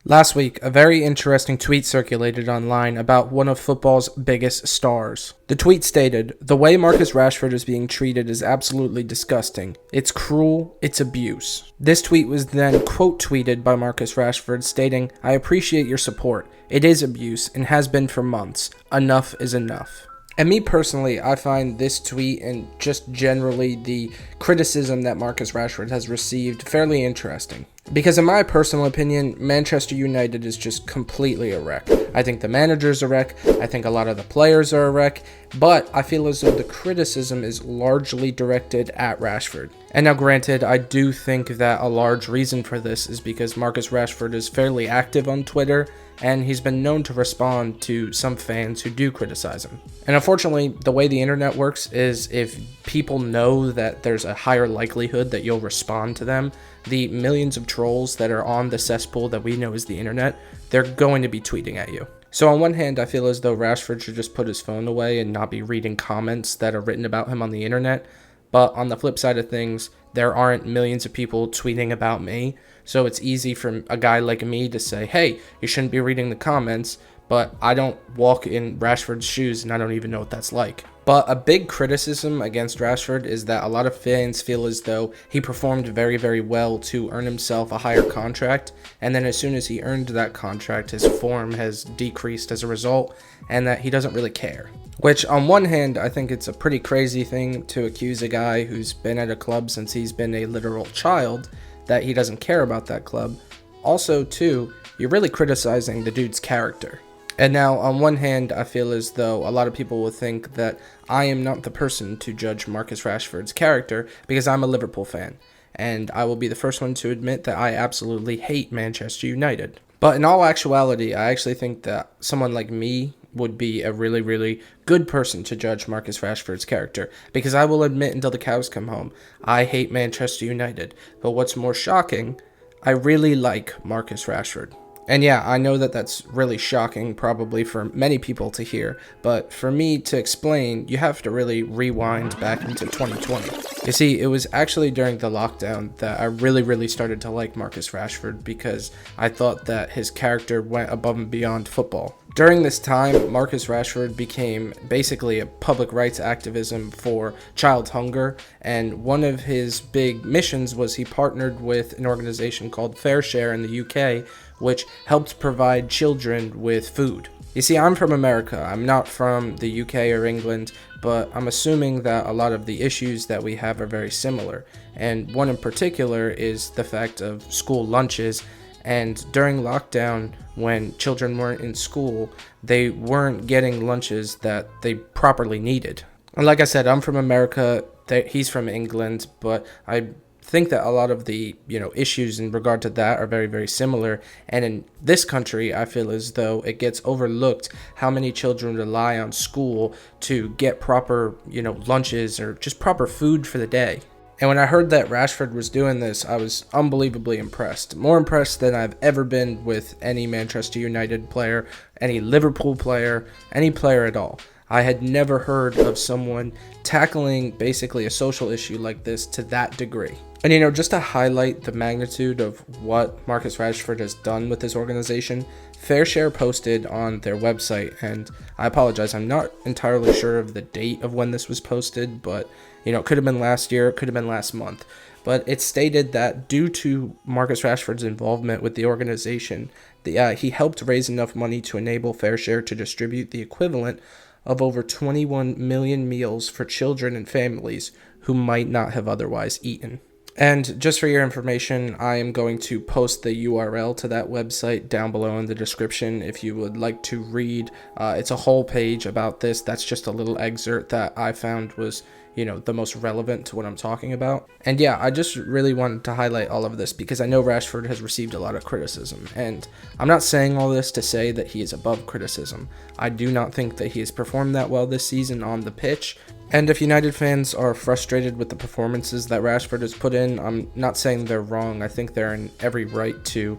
Last week, a very interesting tweet circulated online about one of football's biggest stars. The tweet stated, "The way Marcus Rashford is being treated is absolutely disgusting. It's cruel, it's abuse." This tweet was then quote tweeted by Marcus Rashford stating, "I appreciate your support. It is abuse and has been for months. Enough is enough." And me personally, I find this tweet and just generally the criticism that Marcus Rashford has received fairly interesting. Because in my personal opinion, Manchester United is just completely a wreck. I think the manager's a wreck, I think a lot of the players are a wreck, but I feel as though the criticism is largely directed at Rashford. And now granted, I do think that a large reason for this is because Marcus Rashford is fairly active on Twitter, and he's been known to respond to some fans who do criticize him. And unfortunately, the way the internet works is if people know that there's a higher likelihood that you'll respond to them, the millions of trolls that are on the cesspool that we know as the internet, they're going to be tweeting at you. So on one hand, I feel as though Rashford should just put his phone away and not be reading comments that are written about him on the internet. But on the flip side of things, there aren't millions of people tweeting about me, so it's easy for a guy like me to say, hey, you shouldn't be reading the comments, but I don't walk in Rashford's shoes and I don't even know what that's like. But a big criticism against Rashford is that a lot of fans feel as though he performed very, very well to earn himself a higher contract, and then as soon as he earned that contract, his form has decreased as a result, and that he doesn't really care. Which, on one hand, I think it's a pretty crazy thing to accuse a guy who's been at a club since he's been a literal child that he doesn't care about that club. Also, too, you're really criticizing the dude's character. And now, on one hand, I feel as though a lot of people will think that I am not the person to judge Marcus Rashford's character because I'm a Liverpool fan, and I will be the first one to admit that I absolutely hate Manchester United. But in all actuality, I actually think that someone like me would be a really, really good person to judge Marcus Rashford's character, because I will admit until the cows come home, I hate Manchester United. But what's more shocking, I really like Marcus Rashford. And yeah, I know that that's really shocking probably for many people to hear, but for me to explain, you have to really rewind back into 2020. You see, it was actually during the lockdown that I really started to like Marcus Rashford because I thought that his character went above and beyond football. During this time, Marcus Rashford became basically a public rights activism for child hunger, and one of his big missions was he partnered with an organization called Fair Share in the UK, which helped provide children with food. You see, I'm from America. I'm not from the UK or England, but I'm assuming that a lot of the issues that we have are very similar. And one in particular is the fact of school lunches. And during lockdown, when children weren't in school, they weren't getting lunches that they properly needed. And like I said, I'm from America, he's from England, but I think that a lot of the issues in regard to that are very similar. And in this country, I feel as though it gets overlooked how many children rely on school to get proper lunches or just proper food for the day. And when I heard that Rashford was doing this, I was unbelievably impressed. More impressed than I've ever been with any Manchester United player, any Liverpool player, any player at all. I had never heard of someone tackling basically a social issue like this to that degree. And just to highlight the magnitude of what Marcus Rashford has done with this organization, Fair Share posted on their website, and I apologize, I'm not entirely sure of the date of when this was posted, but it could have been last year, it could have been last month. But it stated that due to Marcus Rashford's involvement with the organization, he helped raise enough money to enable Fair Share to distribute the equivalent of over 21 million meals for children and families who might not have otherwise eaten. And just for your information, I am going to post the URL to that website down below in the description if you would like to read. It's a whole page about this. That's just a little excerpt that I found was the most relevant to what I'm talking about. And yeah, I just really wanted to highlight all of this because I know Rashford has received a lot of criticism. And I'm not saying all this to say that he is above criticism. I do not think that he has performed that well this season on the pitch. And if United fans are frustrated with the performances that Rashford has put in, I'm not saying they're wrong. I think they're in every right to,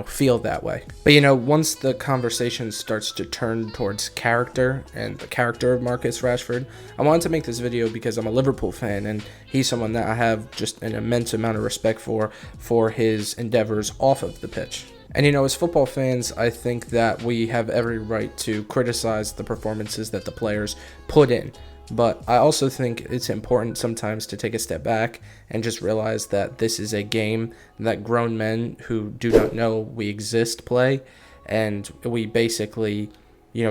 feel that way. But, once the conversation starts to turn towards character and the character of Marcus Rashford, I wanted to make this video because I'm a Liverpool fan and he's someone that I have just an immense amount of respect for his endeavors off of the pitch. And as football fans, I think that we have every right to criticize the performances that the players put in. But I also think it's important sometimes to take a step back and just realize that this is a game that grown men who do not know we exist play, and we basically,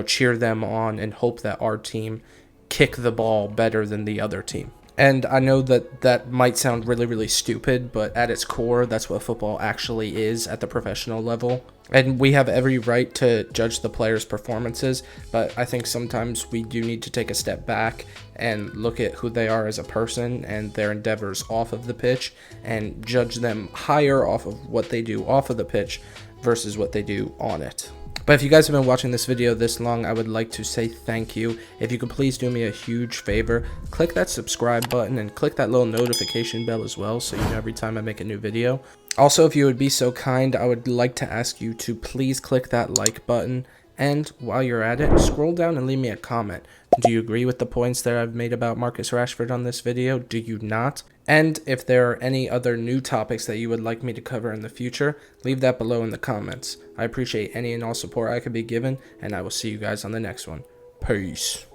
cheer them on and hope that our team kick the ball better than the other team. And I know that might sound really, really stupid, but at its core, that's what football actually is at the professional level. And we have every right to judge the players' performances, but I think sometimes we do need to take a step back and look at who they are as a person and their endeavors off of the pitch and judge them higher off of what they do off of the pitch versus what they do on it. But if you guys have been watching this video this long, I would like to say thank you. If you could please do me a huge favor, click that subscribe button and click that little notification bell as well so you know every time I make a new video. Also, if you would be so kind, I would like to ask you to please click that like button. And while you're at it, scroll down and leave me a comment. Do you agree with the points that I've made about Marcus Rashford on this video? Do you not? And if there are any other new topics that you would like me to cover in the future, leave that below in the comments. I appreciate any and all support I could be given, and I will see you guys on the next one. Peace.